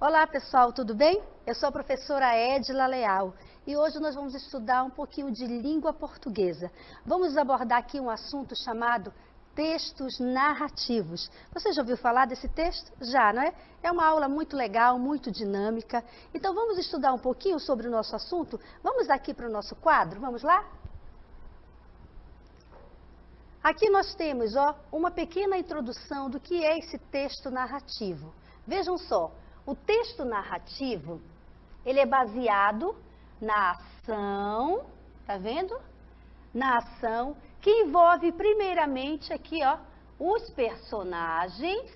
Olá pessoal, tudo bem? Eu sou a professora Edila Leal e hoje nós vamos estudar um pouquinho de língua portuguesa. Vamos abordar aqui um assunto chamado textos narrativos. Você já ouviu falar desse texto? Já, não é? É uma aula muito legal, muito dinâmica. Então vamos estudar um pouquinho sobre o nosso assunto? Vamos aqui para o nosso quadro, vamos lá? Aqui nós temos uma pequena introdução do que é esse texto narrativo. Vejam só, o texto narrativo, ele é baseado na ação, tá vendo? Na ação que envolve primeiramente aqui, os personagens,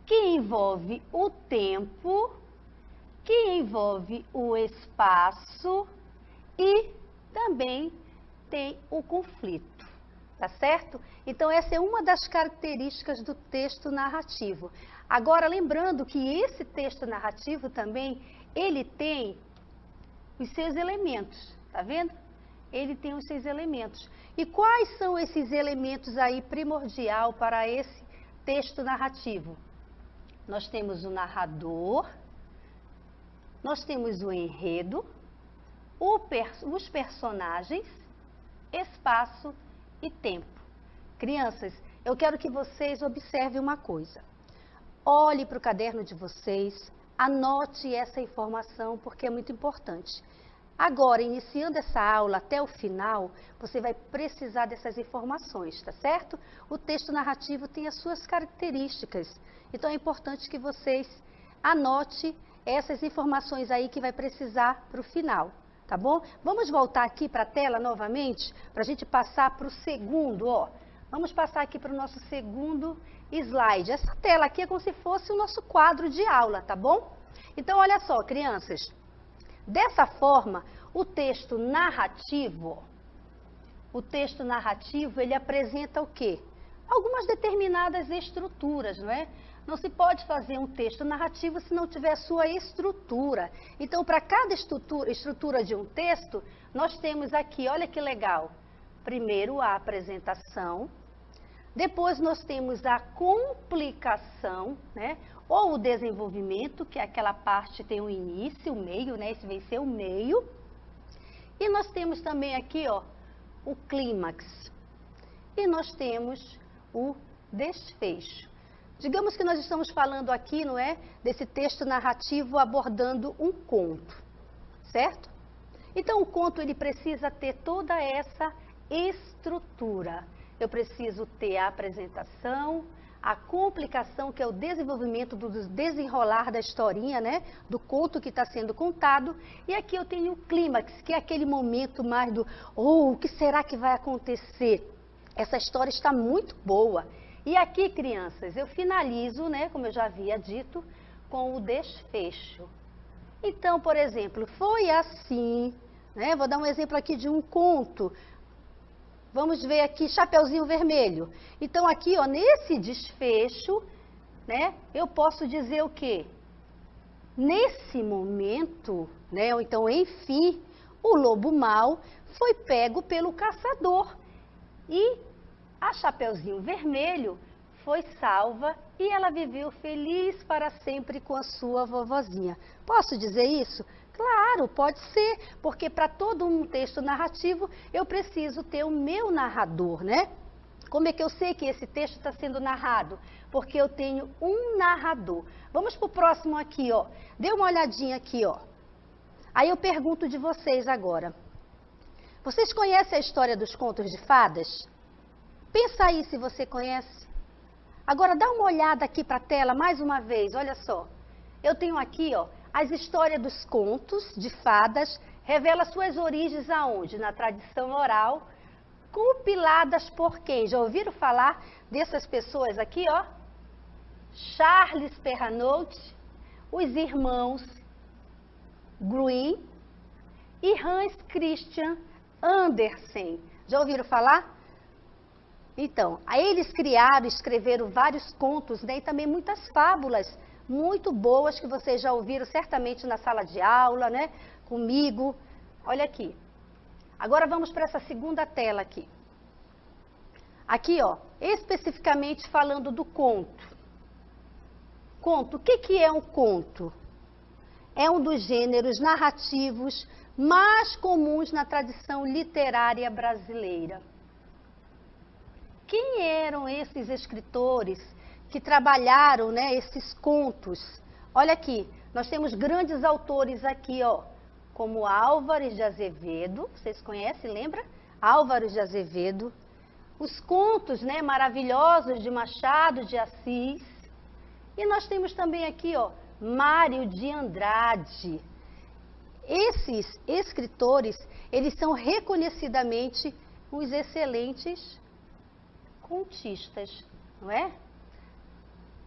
que envolve o tempo, que envolve o espaço e também tem o conflito. Tá certo? Então, essa é uma das características do texto narrativo. Agora, lembrando que esse texto narrativo também, ele tem os seus elementos, tá vendo? Ele tem os seus elementos. E quais são esses elementos aí primordial para esse texto narrativo? Nós temos o narrador, nós temos o enredo, os personagens, espaço e tempo. Crianças, eu quero que vocês observem uma coisa. Olhe para o caderno de vocês, anote essa informação porque é muito importante. Agora, iniciando essa aula até o final, você vai precisar dessas informações, tá certo? O texto narrativo tem as suas características, então é importante que vocês anotem essas informações aí que vai precisar para o final. Tá bom? Vamos voltar aqui para a tela novamente, para a gente passar para o segundo, Vamos passar aqui para o nosso segundo slide. Essa tela aqui é como se fosse o nosso quadro de aula, tá bom? Então, olha só, crianças. Dessa forma, o texto narrativo, ele apresenta o quê? Algumas determinadas estruturas, não é? Não se pode fazer um texto narrativo se não tiver a sua estrutura. Então, para cada estrutura de um texto, nós temos aqui, olha que legal. Primeiro, a apresentação. Depois, nós temos a complicação, né? Ou o desenvolvimento, que é aquela parte que tem o início, o meio, né? Esse vai ser o meio. E nós temos também aqui, o clímax. E nós temos o desfecho. Digamos que nós estamos falando aqui, não é, desse texto narrativo abordando um conto, certo? Então, o conto, ele precisa ter toda essa estrutura. Eu preciso ter a apresentação, a complicação, que é o desenvolvimento do desenrolar da historinha, né, do conto que está sendo contado. E aqui eu tenho o clímax, que é aquele momento mais do, o que será que vai acontecer? Essa história está muito boa. E aqui, crianças, eu finalizo, né, como eu já havia dito, com o desfecho. Então, por exemplo, foi assim, né? Vou dar um exemplo aqui de um conto. Vamos ver aqui, Chapeuzinho Vermelho. Então, aqui, nesse desfecho, né, eu posso dizer o quê? Nesse momento, né, ou então, enfim, o lobo mau foi pego pelo caçador. E a Chapeuzinho Vermelho foi salva e ela viveu feliz para sempre com a sua vovozinha. Posso dizer isso? Claro, pode ser, porque para todo um texto narrativo eu preciso ter o meu narrador, né? Como é que eu sei que esse texto está sendo narrado? Porque eu tenho um narrador. Vamos para o próximo aqui, Dê uma olhadinha aqui, Aí eu pergunto de vocês agora. Vocês conhecem a história dos contos de fadas? Pensa aí se você conhece. Agora dá uma olhada aqui para a tela mais uma vez, olha só. Eu tenho aqui, as histórias dos contos de fadas, revela suas origens aonde? Na tradição oral, compiladas por quem? Já ouviram falar dessas pessoas aqui, Charles Perrault, os irmãos Grimm e Hans Christian Andersen. Já ouviram falar? Então, aí eles criaram, escreveram vários contos, né, e também muitas fábulas muito boas que vocês já ouviram certamente na sala de aula, né, comigo. Olha aqui. Agora vamos para essa segunda tela aqui. Aqui, especificamente falando do conto. Conto, o que é um conto? é um dos gêneros narrativos mais comuns na tradição literária brasileira. Quem eram esses escritores que trabalharam, né, esses contos? Olha aqui, nós temos grandes autores aqui, ó, como Álvares de Azevedo, vocês conhecem, lembra? Álvares de Azevedo. Os contos, né, maravilhosos de Machado de Assis. E nós temos também aqui, ó, Mário de Andrade. Esses escritores, eles são reconhecidamente uns excelentes contistas, não é?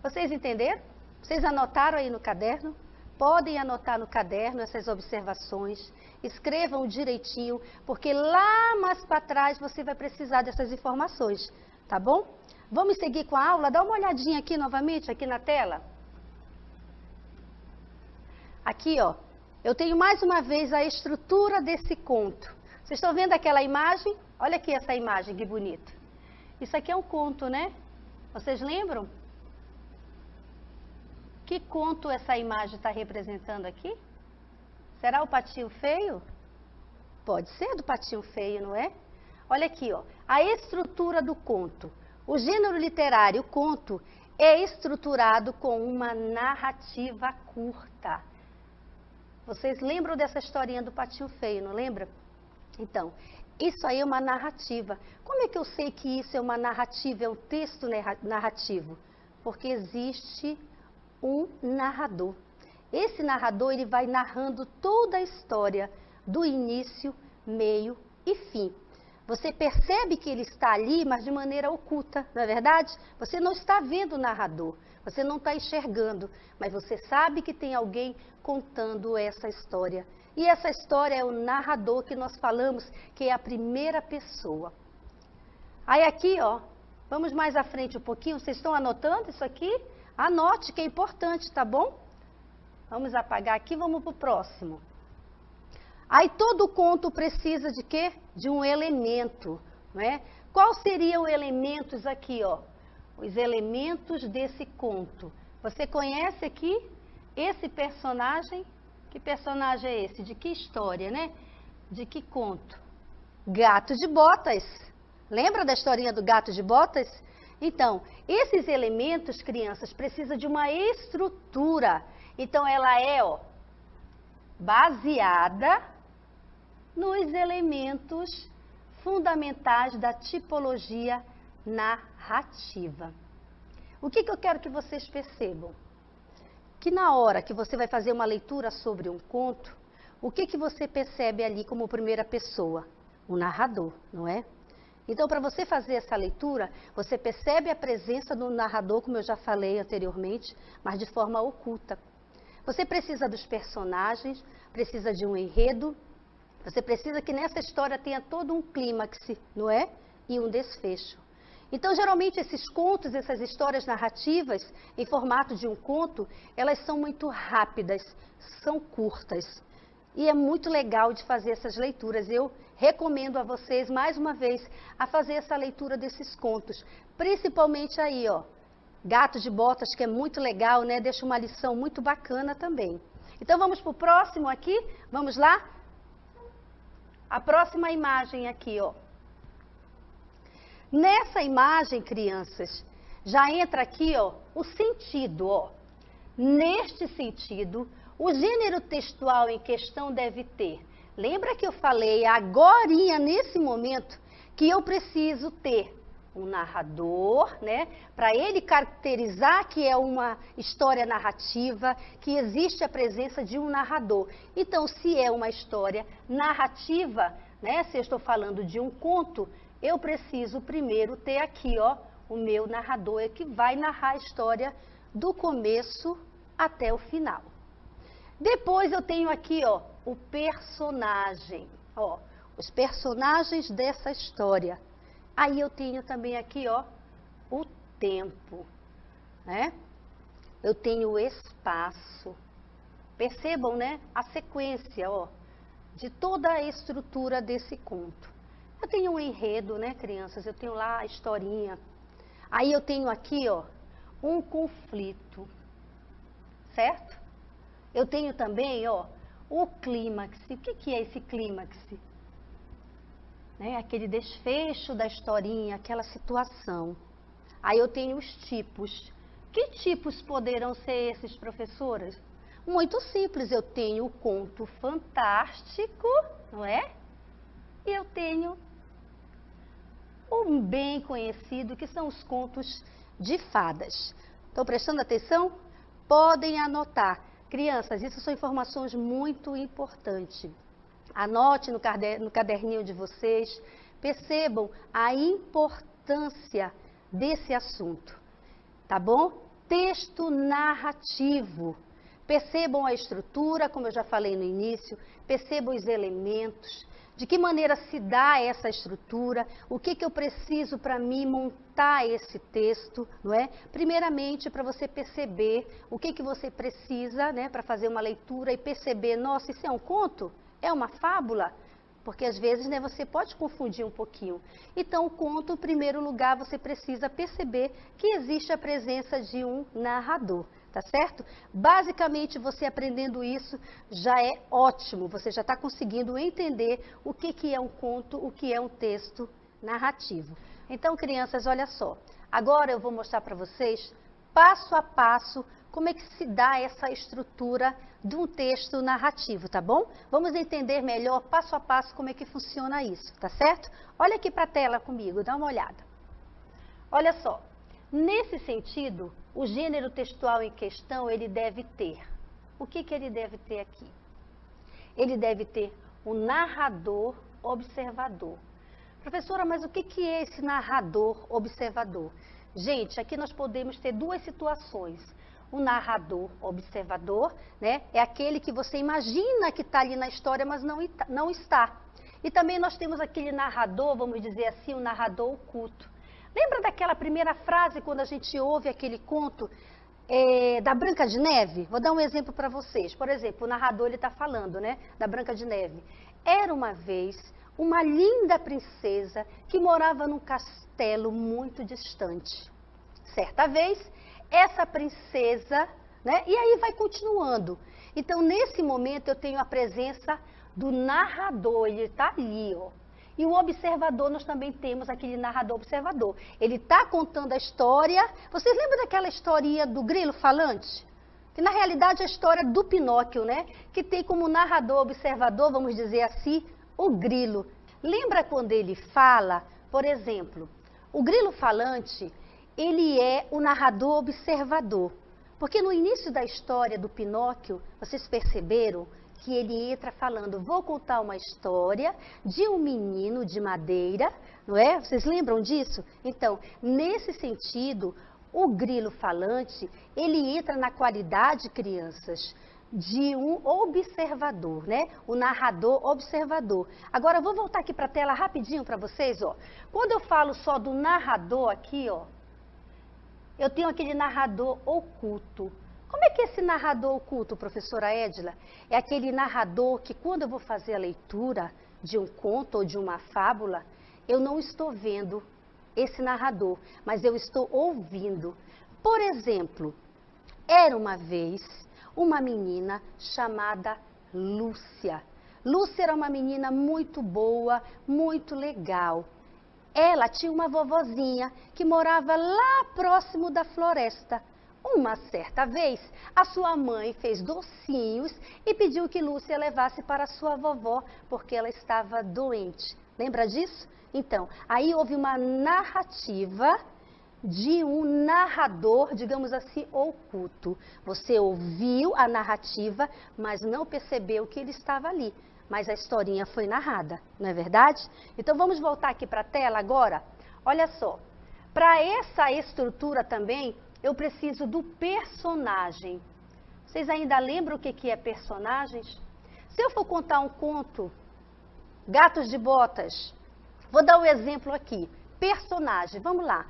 Vocês entenderam? Vocês anotaram aí no caderno? Podem anotar no caderno essas observações, escrevam direitinho, porque lá mais para trás você vai precisar dessas informações, tá bom? Vamos seguir com a aula? Dá uma olhadinha aqui novamente, aqui na tela. Aqui, ó, eu tenho mais uma vez a estrutura desse conto. Vocês estão vendo aquela imagem? Olha aqui essa imagem, que bonita. Isso aqui é um conto, né? Vocês lembram? Que conto essa imagem está representando aqui? Será o Patinho Feio? Pode ser do Patinho Feio, não é? Olha aqui, ó, a estrutura do conto. O gênero literário, o conto, é estruturado com uma narrativa curta. Vocês lembram dessa historinha do Patinho Feio, não lembra? Então, isso aí é uma narrativa. Como é que eu sei que isso é uma narrativa, é um texto narrativo? Porque existe um narrador. Esse narrador, ele vai narrando toda a história, do início, meio e fim. Você percebe que ele está ali, mas de maneira oculta, não é verdade? Você não está vendo o narrador, você não está enxergando, mas você sabe que tem alguém contando essa história. E essa história é o narrador que nós falamos, que é a primeira pessoa. Aí aqui, ó, vamos mais à frente um pouquinho, vocês estão anotando isso aqui? Anote que é importante, tá bom? Vamos apagar aqui, vamos para o próximo. Aí todo conto precisa de quê? De um elemento, não é? Quais seriam os elementos aqui, ó? Os elementos desse conto. Você conhece aqui esse personagem? Que personagem é esse? De que história, né? De que conto? Gato de Botas. Lembra da historinha do Gato de Botas? Então, esses elementos, crianças, precisam de uma estrutura. Então, ela é, ó, baseada nos elementos fundamentais da tipologia narrativa. O que eu quero que vocês percebam? Que na hora que você vai fazer uma leitura sobre um conto, o que você percebe ali como primeira pessoa? O narrador, não é? Então, para você fazer essa leitura, você percebe a presença do narrador, como eu já falei anteriormente, mas de forma oculta. Você precisa dos personagens, precisa de um enredo, você precisa que nessa história tenha todo um clímax, não é? E um desfecho. Então, geralmente, esses contos, essas histórias narrativas, em formato de um conto, elas são muito rápidas, são curtas. E é muito legal de fazer essas leituras. Eu recomendo a vocês, mais uma vez, a fazer essa leitura desses contos. Principalmente aí, ó, Gato de Botas, que é muito legal, né? Deixa uma lição muito bacana também. Então, vamos para o próximo aqui? Vamos lá? A próxima imagem aqui, ó. Nessa imagem, crianças, já entra aqui, ó, o sentido, ó. Neste sentido, o gênero textual em questão deve ter. Lembra que eu falei agorinha, nesse momento, que eu preciso ter um narrador, né? Para ele caracterizar que é uma história narrativa, que existe a presença de um narrador. Então, se é uma história narrativa, né? Se eu estou falando de um conto, eu preciso primeiro ter aqui, ó, o meu narrador, é que vai narrar a história do começo até o final. Depois eu tenho aqui, ó, o personagem, ó, os personagens dessa história. Aí eu tenho também aqui, ó, o tempo, né? Eu tenho o espaço. Percebam, né, a sequência, ó, de toda a estrutura desse conto. Eu tenho um enredo, né, crianças? Eu tenho lá a historinha. Aí eu tenho aqui, ó, um conflito, certo? Eu tenho também, ó, o clímax. O que é esse clímax? Né? Aquele desfecho da historinha, aquela situação. Aí eu tenho os tipos. Que tipos poderão ser esses, professoras? Muito simples, eu tenho o conto fantástico, não é? E eu tenho um bem conhecido, que são os contos de fadas. Estão prestando atenção? Podem anotar. Crianças, isso são informações muito importantes. Anote no caderninho de vocês, percebam a importância desse assunto, tá bom? Texto narrativo. Percebam a estrutura, como eu já falei no início, percebam os elementos, de que maneira se dá essa estrutura, o que eu preciso para mim montar esse texto, não é? Primeiramente, para você perceber o que você precisa, né, para fazer uma leitura e perceber, nossa, isso é um conto? É uma fábula? Porque às vezes, né, você pode confundir um pouquinho. Então, o conto, em primeiro lugar, você precisa perceber que existe a presença de um narrador, tá certo? Basicamente, você aprendendo isso já é ótimo, você já está conseguindo entender o que é um conto, o que é um texto narrativo. Então, crianças, olha só, agora eu vou mostrar para vocês, passo a passo, como é que se dá essa estrutura de um texto narrativo, tá bom? Vamos entender melhor, passo a passo, como é que funciona isso, tá certo? Olha aqui para a tela comigo, dá uma olhada. Olha só, nesse sentido, o gênero textual em questão, ele deve ter. O que ele deve ter aqui? Ele deve ter o narrador observador. Professora, mas o que é esse narrador observador? Gente, aqui nós podemos ter duas situações. O narrador observador, né, é aquele que você imagina que está ali na história, mas não está. E também nós temos aquele narrador, vamos dizer assim, o narrador oculto. Lembra daquela primeira frase quando a gente ouve aquele conto da Branca de Neve? Vou dar um exemplo para vocês. Por exemplo, o narrador está falando, né, da Branca de Neve. Era uma vez uma linda princesa que morava num castelo muito distante. Certa vez, essa princesa, né, e aí vai continuando. Então, nesse momento, eu tenho a presença do narrador, ele está ali, ó. E o observador, nós também temos aquele narrador observador. Ele está contando a história. Vocês lembram daquela historinha do grilo falante? Que na realidade é a história do Pinóquio, né? Que tem como narrador observador, vamos dizer assim, o grilo. Lembra quando ele fala, por exemplo, o grilo falante, ele é o narrador observador. Porque no início da história do Pinóquio, vocês perceberam que ele entra falando, vou contar uma história de um menino de madeira, não é? Vocês lembram disso? Então, nesse sentido, o grilo falante, ele entra na qualidade, crianças, de um observador, né? O narrador observador. Agora, eu vou voltar aqui para a tela rapidinho para vocês, ó. Quando eu falo só do narrador aqui, ó, eu tenho aquele narrador oculto. Como é que é esse narrador oculto, professora Edila? É aquele narrador que quando eu vou fazer a leitura de um conto ou de uma fábula, eu não estou vendo esse narrador, mas eu estou ouvindo. Por exemplo, era uma vez uma menina chamada Lúcia. Lúcia era uma menina muito boa, muito legal. Ela tinha uma vovozinha que morava lá próximo da floresta. Uma certa vez, a sua mãe fez docinhos e pediu que Lúcia levasse para a sua vovó, porque ela estava doente. Lembra disso? Então, aí houve uma narrativa de um narrador, digamos assim, oculto. Você ouviu a narrativa, mas não percebeu que ele estava ali. Mas a historinha foi narrada, não é verdade? Então, vamos voltar aqui para a tela agora? Olha só, para essa estrutura também, eu preciso do personagem. Vocês ainda lembram o que é personagens? Se eu for contar um conto, Gatos de Botas, vou dar um exemplo aqui. Personagem, vamos lá.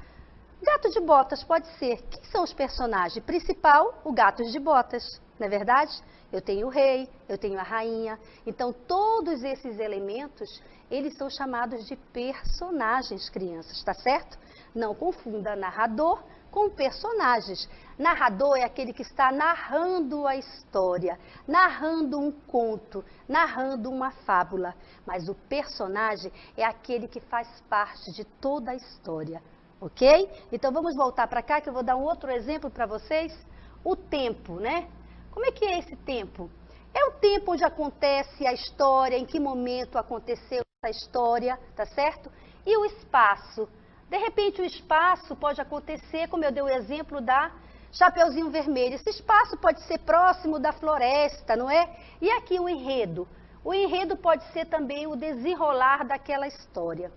Gato de Botas pode ser. Quem são os personagens? Principal, o Gato de Botas, não é verdade? Eu tenho o rei, eu tenho a rainha. Então, todos esses elementos, eles são chamados de personagens, crianças, tá certo? Não confunda narrador com personagens. Narrador é aquele que está narrando a história, narrando um conto, narrando uma fábula. Mas o personagem é aquele que faz parte de toda a história, ok? Então vamos voltar para cá que eu vou dar um outro exemplo para vocês. O tempo, né? Como é que é esse tempo? É o tempo onde acontece a história, em que momento aconteceu essa história, tá certo? E o espaço. De repente o espaço pode acontecer, como eu dei o exemplo da Chapeuzinho Vermelho. Esse espaço pode ser próximo da floresta, não é? E aqui o enredo. O enredo pode ser também o desenrolar daquela história.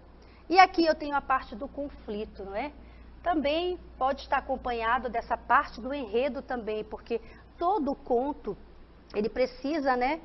E aqui eu tenho a parte do conflito, não é? Também pode estar acompanhado dessa parte do enredo também, porque todo conto, ele precisa, né,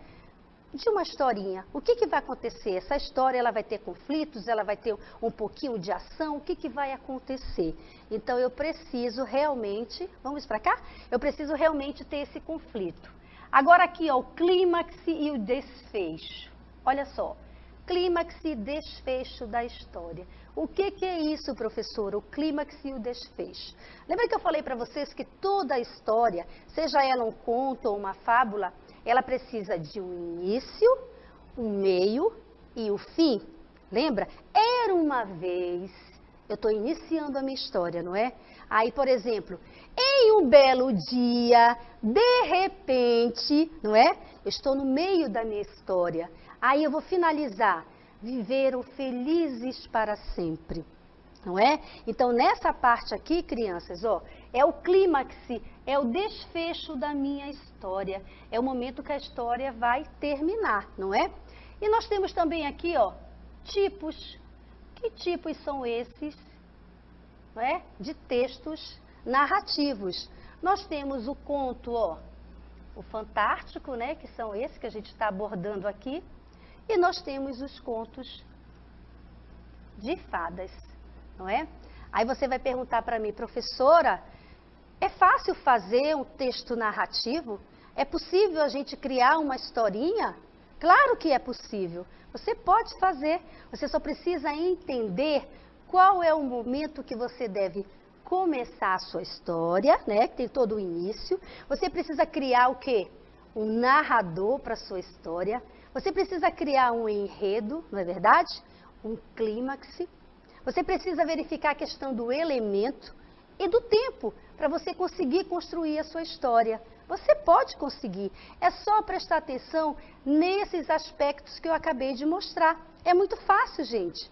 de uma historinha. O que vai acontecer? Essa história, ela vai ter conflitos, ela vai ter um pouquinho de ação, o que vai acontecer? Então, eu preciso realmente, vamos para cá? Eu preciso realmente ter esse conflito. Agora aqui, ó, o clímax e o desfecho. Olha só, clímax e desfecho da história. O que é isso, professora? O clímax e o desfecho. Lembra que eu falei para vocês que toda a história, seja ela um conto ou uma fábula, ela precisa de um início, um meio e o fim. Lembra? Era uma vez, eu estou iniciando a minha história, não é? Aí, por exemplo, em um belo dia, de repente, não é? Eu estou no meio da minha história. Aí eu vou finalizar. Viveram felizes para sempre, não é? Então, nessa parte aqui, crianças, ó, é o clímax, é o desfecho da minha história. É o momento que a história vai terminar, não é? E nós temos também aqui, ó, tipos. Que tipos são esses, não é? De textos narrativos. Nós temos o conto, ó, o fantástico, né? Que são esses que a gente está abordando aqui. E nós temos os contos de fadas, não é? Aí você vai perguntar para mim, professora, é fácil fazer um texto narrativo? É possível a gente criar uma historinha? Claro que é possível. Você pode fazer, você só precisa entender qual é o momento que você deve começar a sua história, né? Que tem todo o início. Você precisa criar o quê? Um narrador para a sua história. Você precisa criar um enredo, não é verdade? Um clímax. Você precisa verificar a questão do elemento e do tempo para você conseguir construir a sua história. Você pode conseguir. É só prestar atenção nesses aspectos que eu acabei de mostrar. É muito fácil, gente.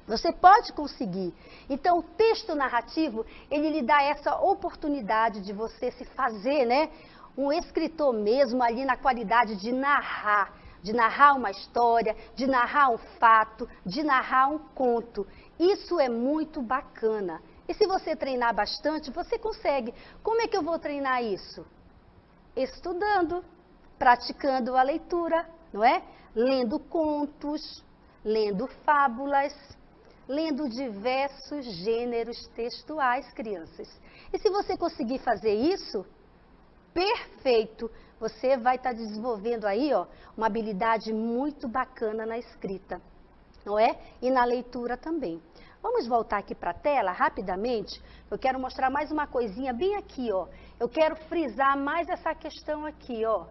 Você pode conseguir. Então, o texto narrativo, ele lhe dá essa oportunidade de você se fazer, né? Um escritor mesmo ali na qualidade de narrar uma história, de narrar um fato, de narrar um conto. Isso é muito bacana. E se você treinar bastante, você consegue. Como é que eu vou treinar isso? Estudando, praticando a leitura, não é? Lendo contos, lendo fábulas, lendo diversos gêneros textuais, crianças. E se você conseguir fazer isso, perfeito! Você vai estar desenvolvendo aí, ó, uma habilidade muito bacana na escrita, não é? E na leitura também. Vamos voltar aqui para a tela rapidamente. Eu quero mostrar mais uma coisinha bem aqui, ó. Eu quero frisar mais essa questão aqui, ó,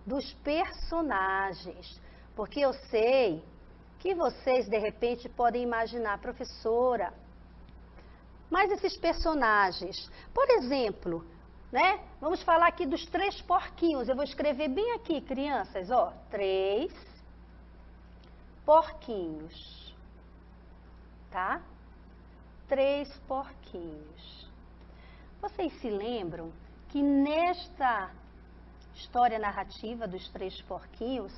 dos personagens. Porque eu sei que vocês, de repente, podem imaginar, professora, mas esses personagens, por exemplo, né? Vamos falar aqui dos 3 porquinhos. Eu vou escrever bem aqui, crianças, ó. 3 porquinhos, tá? 3 porquinhos. Vocês se lembram que nesta história narrativa dos 3 porquinhos,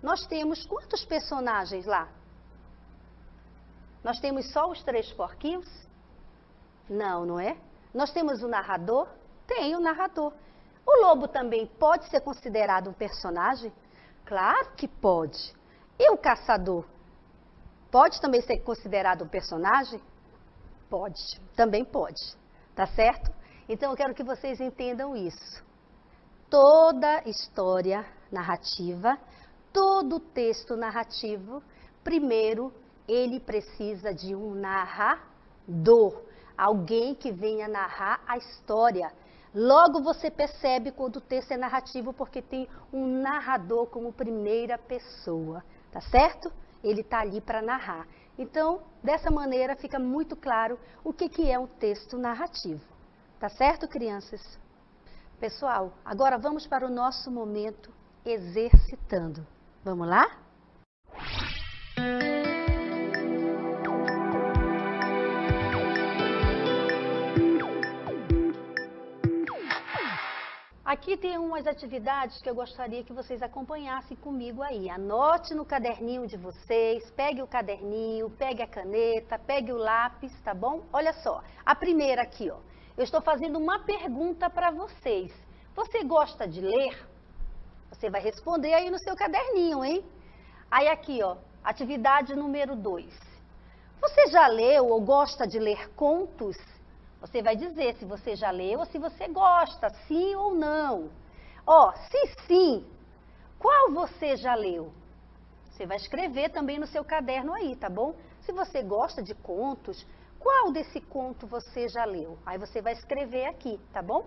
nós temos quantos personagens lá? Nós temos só os 3 porquinhos? Não, não é? Nós temos o narrador? Tem o narrador. O lobo também pode ser considerado um personagem? Claro que pode. E o caçador? Pode também ser considerado um personagem? Pode, também pode. Tá certo? Então eu quero que vocês entendam isso. Toda história narrativa, todo texto narrativo, primeiro ele precisa de um narrador. alguém que venha narrar a história. Logo você percebe quando o texto é narrativo, porque tem um narrador como primeira pessoa, tá certo? Ele está ali para narrar. Então, dessa maneira fica muito claro o que é um texto narrativo. Tá certo, crianças? Pessoal, agora vamos para o nosso momento exercitando. Vamos lá? Aqui tem umas atividades que eu gostaria que vocês acompanhassem comigo aí. Anote no caderninho de vocês, pegue o caderninho, pegue a caneta, pegue o lápis, tá bom? Olha só, a primeira aqui, ó. Eu estou fazendo uma pergunta para vocês. Você gosta de ler? Você vai responder aí no seu caderninho, hein? Aí aqui, ó, atividade número 2. Você já leu ou gosta de ler contos? Você vai dizer se você já leu ou se você gosta, sim ou não. Ó, se sim, qual você já leu? Você vai escrever também no seu caderno aí, tá bom? Se você gosta de contos, qual desse conto você já leu? Aí você vai escrever aqui, tá bom?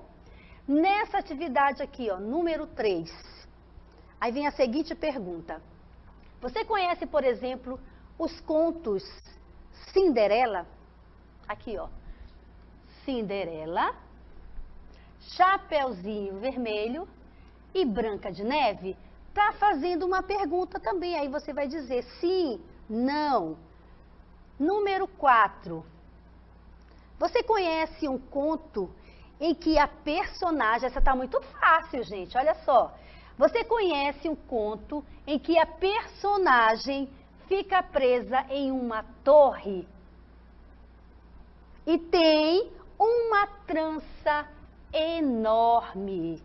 Nessa atividade aqui, ó, número 3, aí vem a seguinte pergunta. Você conhece, por exemplo, os contos Cinderela? Aqui, ó. Cinderela, Chapeuzinho Vermelho e Branca de Neve? Tá fazendo uma pergunta também, aí você vai dizer sim, não. Número 4. Você conhece um conto em que a personagem... Essa tá muito fácil, gente, olha só. Você conhece um conto em que a personagem fica presa em uma torre e tem uma trança enorme,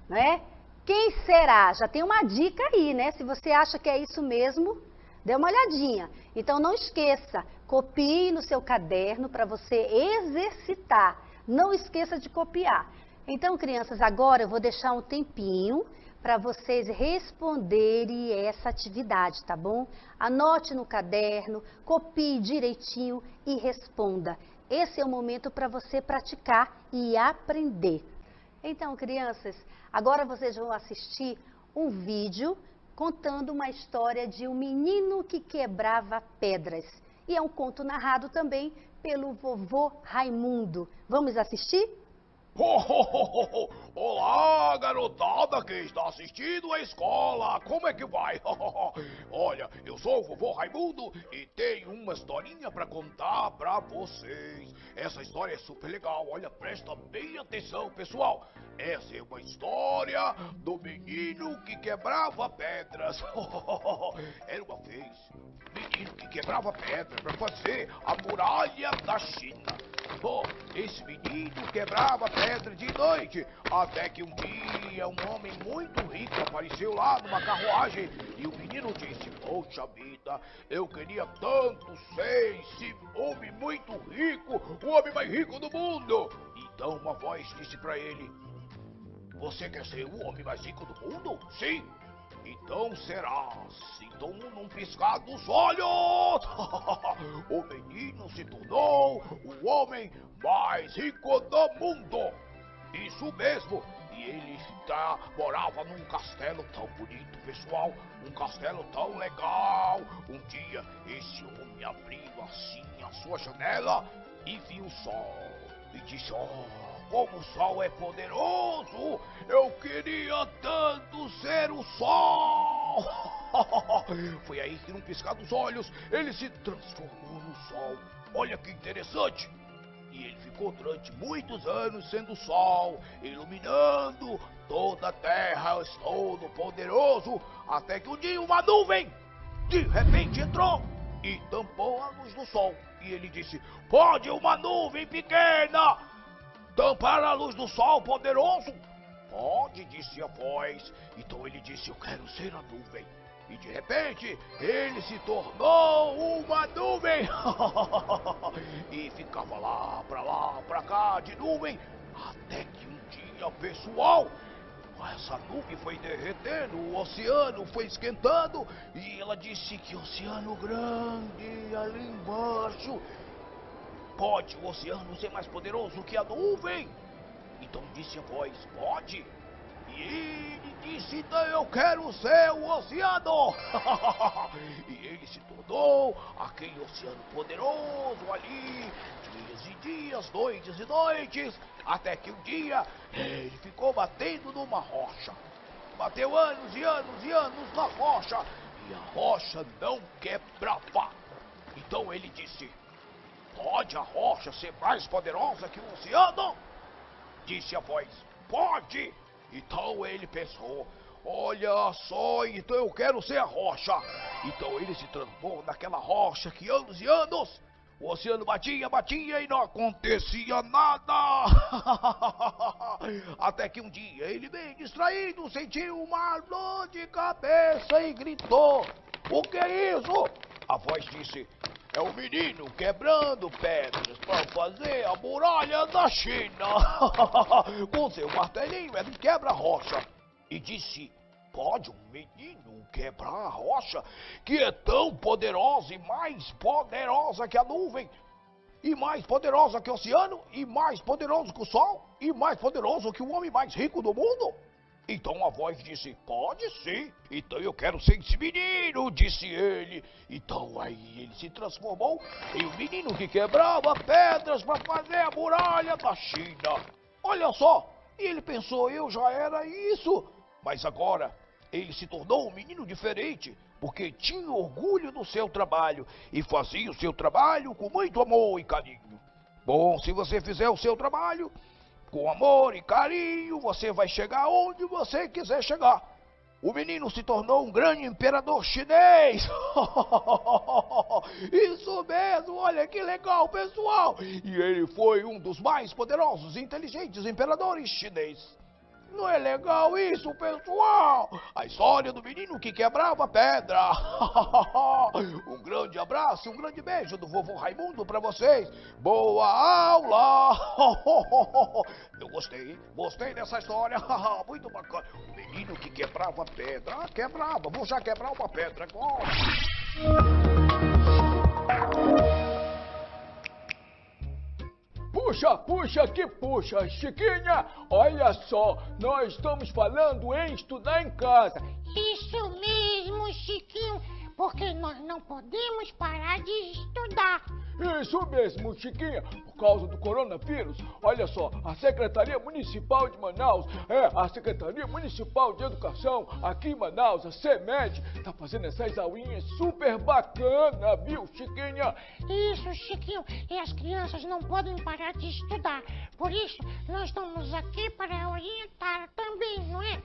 né? Quem será? Já tem uma dica aí, né? Se você acha que é isso mesmo, dê uma olhadinha. Então não esqueça, copie no seu caderno para você exercitar. Não esqueça de copiar. Então, crianças, agora eu vou deixar um tempinho para vocês responderem essa atividade, tá bom? Anote no caderno, copie direitinho e responda. Esse é o momento para você praticar e aprender. Então, crianças, agora vocês vão assistir um vídeo contando uma história de um menino que quebrava pedras. E é um conto narrado também pelo vovô Raimundo. Vamos assistir? Olá, garotada que está assistindo a escola, como é que vai? Olha, eu sou o vovô Raimundo e tenho uma historinha para contar para vocês. Essa história é super legal, olha, presta bem atenção, pessoal. Essa é uma história do menino que quebrava pedras. Era uma vez um menino que quebrava pedra para fazer a muralha da China. Bom, esse menino quebrava pedra de noite, até que um dia um homem muito rico apareceu lá numa carruagem e o menino disse: poxa vida, eu queria tanto ser esse homem muito rico, o homem mais rico do mundo. Então uma voz disse para ele: você quer ser o homem mais rico do mundo? Sim. Então serás. Então, num piscar dos olhos, o menino se tornou o homem mais rico do mundo. Isso mesmo. E ele morava num castelo tão bonito, pessoal. Um castelo tão legal. Um dia, esse homem abriu assim a sua janela e viu o sol. E disse: como o sol é poderoso, eu queria tanto ser o sol. Foi aí que num piscar dos olhos, ele se transformou no sol. Olha que interessante. E ele ficou durante muitos anos sendo o sol, iluminando toda a terra, todo poderoso, até que um dia uma nuvem, de repente, entrou e tampou a luz do sol. E ele disse: pode uma nuvem pequena tampar a luz do sol poderoso? Pode, disse a voz. Então ele disse: eu quero ser a nuvem. E de repente, ele se tornou uma nuvem. E ficava lá, pra cá, de nuvem. Até que um dia, pessoal, essa nuvem foi derretendo, o oceano foi esquentando. E ela disse: que oceano grande ali embaixo. pode o oceano ser mais poderoso que a nuvem? Então disse a voz, pode. E ele disse, então eu quero ser o oceano. E ele se tornou aquele oceano poderoso ali, dias e dias, noites e noites, até que um dia ele ficou batendo numa rocha. Bateu anos e anos e anos na rocha, e a rocha não quebrava. Então ele disse, pode a rocha ser mais poderosa que o oceano? Disse a voz, pode. Então ele pensou, olha só, então eu quero ser a rocha. Então ele se transformou naquela rocha que anos e anos o oceano batia, batia e não acontecia nada. Até que um dia ele, bem distraído, sentiu uma dor de cabeça e gritou, o que é isso? A voz disse, é o menino quebrando pedras para fazer a muralha da China. Com seu martelinho ele quebra a rocha. E disse, pode um menino quebrar a rocha que é tão poderosa e mais poderosa que a nuvem? E mais poderosa que o oceano? E mais poderoso que o sol? E mais poderoso que o homem mais rico do mundo? Então a voz disse, pode sim, então eu quero ser esse menino, disse ele. Então aí ele se transformou em um menino que quebrava pedras para fazer a muralha da China. Olha só, e ele pensou, eu já era isso. Mas agora ele se tornou um menino diferente, porque tinha orgulho do seu trabalho e fazia o seu trabalho com muito amor e carinho. Bom, se você fizer o seu trabalho com amor e carinho, você vai chegar onde você quiser chegar. O menino se tornou um grande imperador chinês. Isso mesmo, olha que legal, pessoal. E ele foi um dos mais poderosos e inteligentes imperadores chineses. Não é legal isso, pessoal? A história do menino que quebrava pedra. Um grande abraço, um grande beijo do vovô Raimundo pra vocês. Boa aula! Eu gostei dessa história. Muito bacana. O menino que quebrava pedra. Ah, quebrava, vou já quebrar uma pedra agora. Puxa, que puxa, Chiquinha! Olha só, nós estamos falando em estudar em casa. Isso mesmo, Chiquinho, porque nós não podemos parar de estudar. Isso mesmo, Chiquinha, por causa do coronavírus. Olha só, a Secretaria Municipal de Manaus, a Secretaria Municipal de Educação aqui em Manaus, a CEMED, tá fazendo essas aulinhas super bacana, viu, Chiquinha? Isso, Chiquinho, e as crianças não podem parar de estudar. Por isso, nós estamos aqui para orientar também, não é?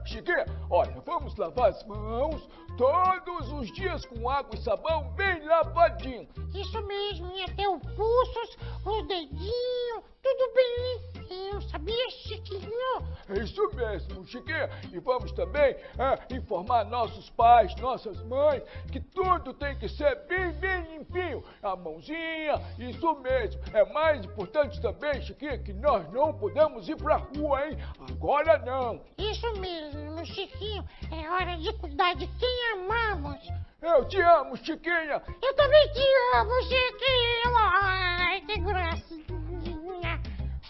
Chiquinha, olha, vamos lavar as mãos todos os dias com água e sabão bem lavadinho. Isso mesmo, e até o pulsos, o dedinho, tudo bem limpinho, sabia, Chiquinho? É isso mesmo, Chiquinha. E vamos também informar nossos pais, nossas mães, que tudo tem que ser bem limpinho. A mãozinha, isso mesmo. É mais importante também, Chiquinha, que nós não podemos ir pra rua, hein? Agora não. Isso mesmo, Chiquinho. É hora de cuidar de quem amamos. Eu te amo, Chiquinha. Eu também te amo, Chiquinho. Ai, que gracinha.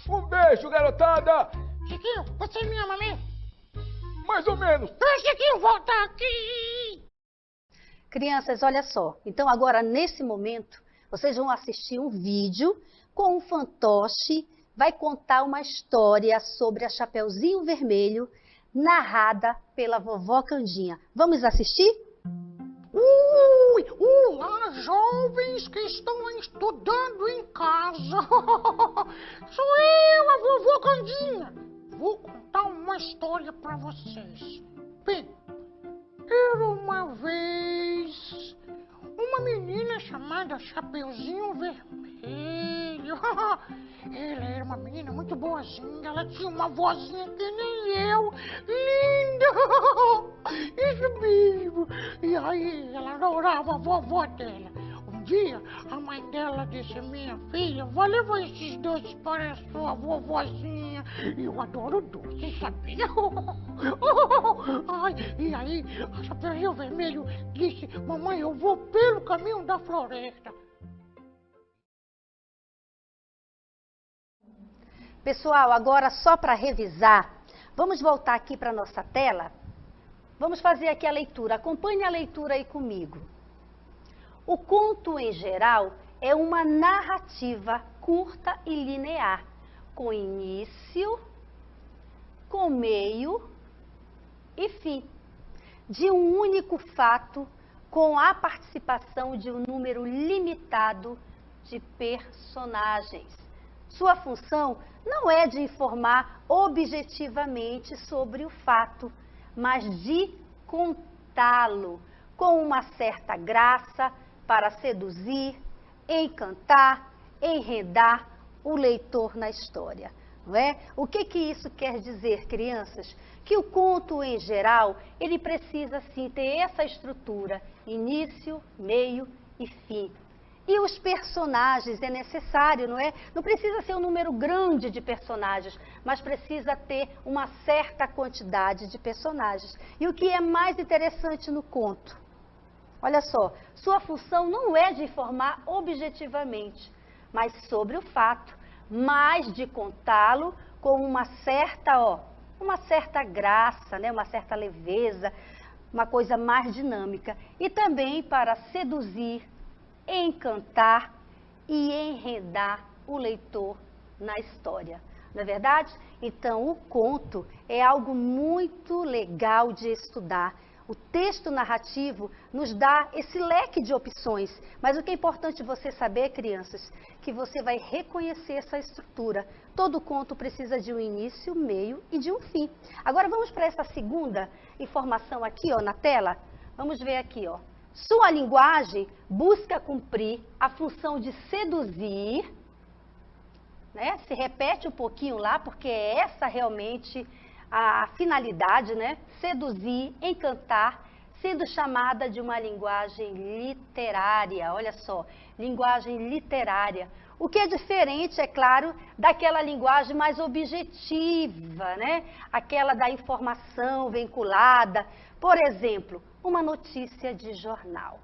Um beijo, garotada. Chiquinho, você me ama mesmo? Mais ou menos. Chiquinho, volta aqui. Crianças, olha só. Então agora, nesse momento, vocês vão assistir um vídeo com um fantoche. Vai contar uma história sobre a Chapeuzinho Vermelho, narrada pela vovó Candinha. Vamos assistir? Olá, jovens que estão estudando em casa. Sou eu, a vovó Candinha. Vou contar uma história para vocês. Bem, era uma vez uma menina chamada Chapeuzinho Vermelho. Ela era uma menina muito boazinha, ela tinha uma vozinha que nem eu, linda, isso mesmo. E aí ela adorava a vovó dela. Um dia a mãe dela disse, minha filha, vai levar esses doces para a sua vovozinha. E eu adoro doce, sabia? Ai, e aí a Chapeuzinho Vermelho disse, mamãe, eu vou pelo caminho da floresta. Pessoal, agora só para revisar, vamos voltar aqui para a nossa tela. Vamos fazer aqui a leitura. Acompanhe a leitura aí comigo. O conto, em geral, é uma narrativa curta e linear, com início, com meio e fim, de um único fato, com a participação de um número limitado de personagens. Sua função não é de informar objetivamente sobre o fato, mas de contá-lo com uma certa graça para seduzir, encantar, enredar o leitor na história. Não é? O que isso quer dizer, crianças? Que o conto, em geral, ele precisa, sim, ter essa estrutura, início, meio e fim. E os personagens, é necessário, não é? Não precisa ser um número grande de personagens, mas precisa ter uma certa quantidade de personagens. E o que é mais interessante no conto? Olha só, sua função não é de informar objetivamente, mas sobre o fato, mas de contá-lo com uma certa graça, né? Uma certa leveza, uma coisa mais dinâmica. E também para seduzir, encantar e enredar o leitor na história. Não é verdade? Então, o conto é algo muito legal de estudar. O texto narrativo nos dá esse leque de opções, mas o que é importante você saber, crianças, que você vai reconhecer essa estrutura. Todo conto precisa de um início, meio e de um fim. Agora vamos para essa segunda informação aqui, ó, na tela. Vamos ver aqui, ó. Sua linguagem busca cumprir a função de seduzir, né? Se repete um pouquinho lá, porque é essa realmente a finalidade, né? Seduzir, encantar, sendo chamada de uma linguagem literária. Olha só, linguagem literária. O que é diferente, é claro, daquela linguagem mais objetiva, né? Aquela da informação vinculada. Por exemplo, uma notícia de jornal.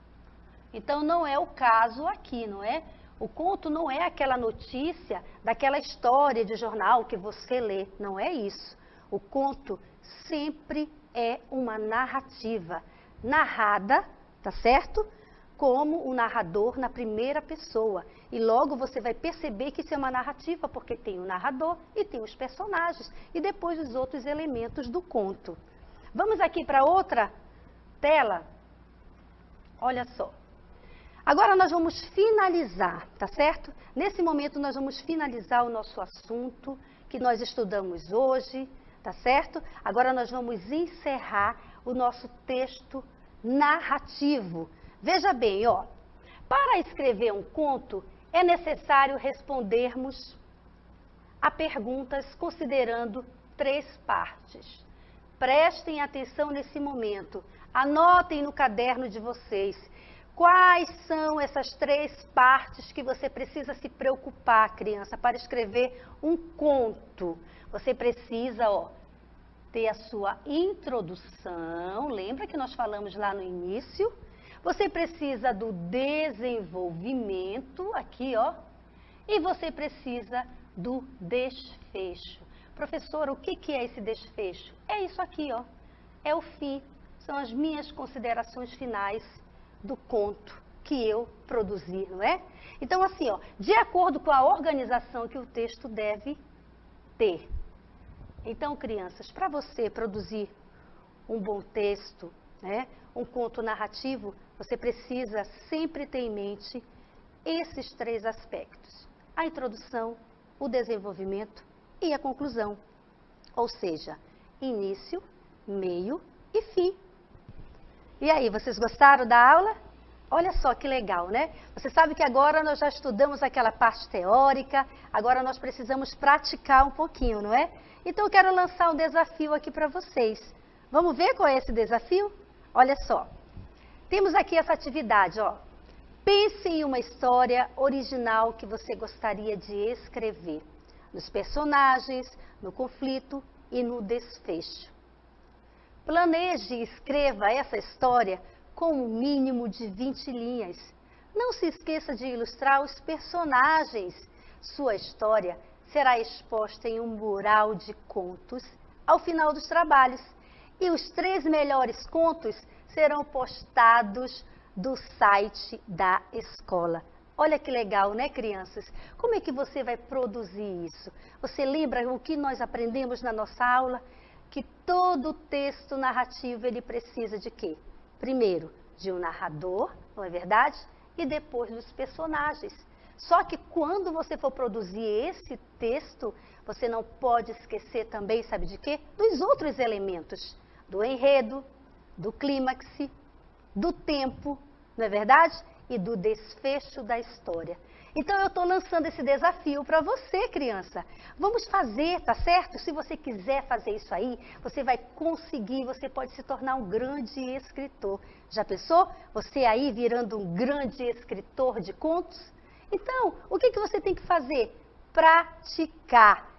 Então, não é o caso aqui, não é? O conto não é aquela notícia daquela história de jornal que você lê, não é isso. O conto sempre é uma narrativa, narrada, tá certo? Como o narrador na primeira pessoa. E logo você vai perceber que isso é uma narrativa, porque tem o narrador e tem os personagens, e depois os outros elementos do conto. Vamos aqui para outra tela? Olha só. Agora nós vamos finalizar, tá certo? Nesse momento nós vamos finalizar o nosso assunto que nós estudamos hoje, tá certo? Agora nós vamos encerrar o nosso texto narrativo. Veja bem, ó. Para escrever um conto, é necessário respondermos a perguntas considerando 3 partes. Prestem atenção nesse momento. Anotem no caderno de vocês. Quais são essas 3 partes que você precisa se preocupar, criança, para escrever um conto? Você precisa, ó, ter a sua introdução. Lembra que nós falamos lá no início? Você precisa do desenvolvimento, aqui, ó. E você precisa do desfecho. Professora, o que é esse desfecho? É isso aqui, ó. É o fim. São as minhas considerações finais do conto que eu produzi, não é? Então, assim, ó, de acordo com a organização que o texto deve ter. Então, crianças, para você produzir um bom texto, né, um conto narrativo, você precisa sempre ter em mente esses 3 aspectos. A introdução, o desenvolvimento e a conclusão. Ou seja, início, meio e fim. E aí, vocês gostaram da aula? Olha só que legal, né? Você sabe que agora nós já estudamos aquela parte teórica, agora nós precisamos praticar um pouquinho, não é? Então eu quero lançar um desafio aqui para vocês. Vamos ver qual é esse desafio? Olha só. Temos aqui essa atividade, ó. Pense em uma história original que você gostaria de escrever. Nos personagens, no conflito e no desfecho. Planeje e escreva essa história com um mínimo de 20 linhas. Não se esqueça de ilustrar os personagens. Sua história será exposta em um mural de contos ao final dos trabalhos. E os 3 melhores contos serão postados do site da escola. Olha que legal, né, crianças? Como é que você vai produzir isso? Você lembra o que nós aprendemos na nossa aula? Que todo texto narrativo, ele precisa de quê? Primeiro, de um narrador, não é verdade? E depois dos personagens. Só que quando você for produzir esse texto, você não pode esquecer também, sabe de quê? Dos outros elementos. Do enredo, do clímax, do tempo, não é verdade? E do desfecho da história. Então, eu estou lançando esse desafio para você, criança. Vamos fazer, tá certo? Se você quiser fazer isso aí, você vai conseguir, você pode se tornar um grande escritor. Já pensou? Você aí virando um grande escritor de contos? Então, o que você tem que fazer? Praticar,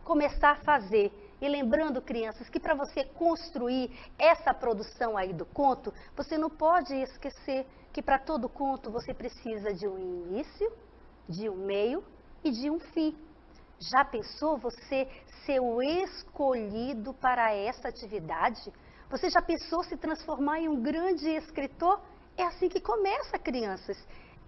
começar a fazer. E lembrando, crianças, que para você construir essa produção aí do conto, você não pode esquecer que para todo conto você precisa de um início, de um meio e de um fim. Já pensou você ser o escolhido para essa atividade? Você já pensou se transformar em um grande escritor? É assim que começa, crianças.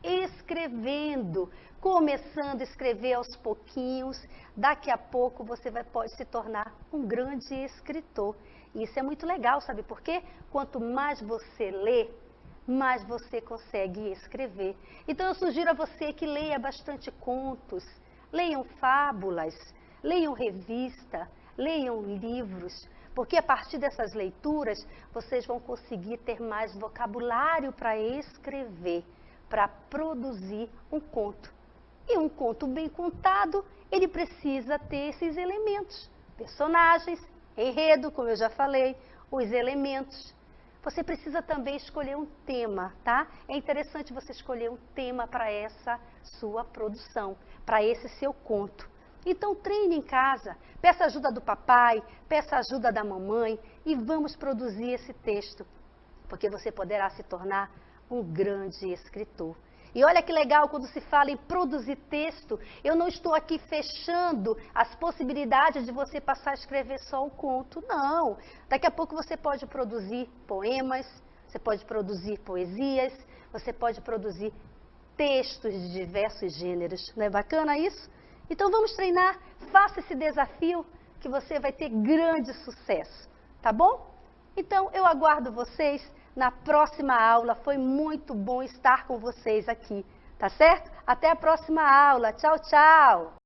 Escrevendo, começando a escrever aos pouquinhos, daqui a pouco você pode se tornar um grande escritor. E isso é muito legal, sabe por quê? Quanto mais você lê, mais você consegue escrever. Então eu sugiro a você que leia bastante contos, leiam fábulas, leiam revista, leiam livros, porque a partir dessas leituras vocês vão conseguir ter mais vocabulário para escrever, para produzir um conto. E um conto bem contado, ele precisa ter esses elementos. Personagens, enredo, como eu já falei, os elementos. Você precisa também escolher um tema, tá? É interessante você escolher um tema para essa sua produção, para esse seu conto. Então treine em casa, peça ajuda do papai, peça ajuda da mamãe e vamos produzir esse texto, porque você poderá se tornar um grande escritor. E olha que legal quando se fala em produzir texto, eu não estou aqui fechando as possibilidades de você passar a escrever só um conto, não. Daqui a pouco você pode produzir poemas, você pode produzir poesias, você pode produzir textos de diversos gêneros. Não é bacana isso? Então vamos treinar, faça esse desafio que você vai ter grande sucesso, tá bom? Então eu aguardo vocês na próxima aula. Foi muito bom estar com vocês aqui, tá certo? Até a próxima aula. Tchau, tchau!